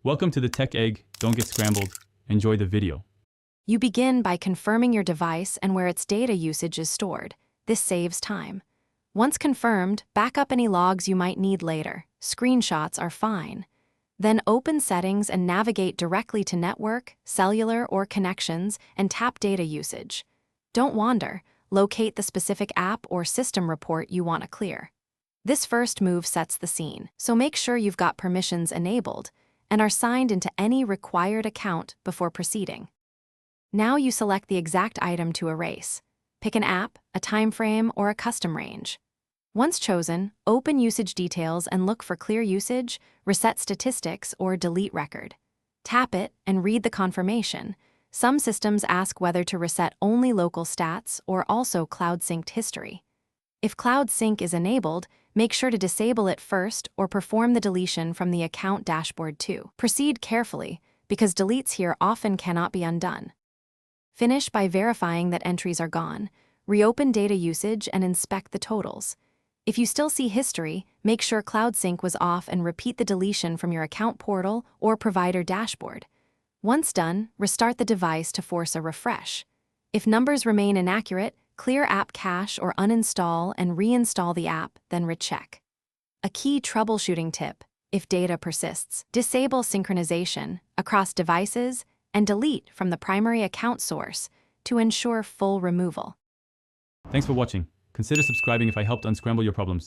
Welcome to the Tech Egg. Don't get scrambled. Enjoy the video. You begin by confirming your device and where its data usage is stored. This saves time. Once confirmed, back up any logs you might need later. Screenshots are fine. Then open Settings and navigate directly to Network, Cellular, or Connections and tap Data Usage. Don't wander. Locate the specific app or system report you want to clear. This first move sets the scene, so make sure you've got permissions enabled and are signed into any required account before proceeding. Now you select the exact item to erase. Pick an app, a time frame, or a custom range. Once chosen, open Usage Details and look for Clear Usage, Reset Statistics, or Delete Record. Tap it and read the confirmation. Some systems ask whether to reset only local stats or also cloud-synced history. If Cloud Sync is enabled, make sure to disable it first or perform the deletion from the account dashboard too. Proceed carefully, because deletes here often cannot be undone. Finish by verifying that entries are gone. Reopen data usage and inspect the totals. If you still see history, make sure Cloud Sync was off and repeat the deletion from your account portal or provider dashboard. Once done, restart the device to force a refresh. If numbers remain inaccurate, clear app cache or uninstall and reinstall the app, then recheck. A key troubleshooting tip: if data persists, disable synchronization across devices and delete from the primary account source to ensure full removal. Thanks for watching. Consider subscribing if I helped unscramble your problems.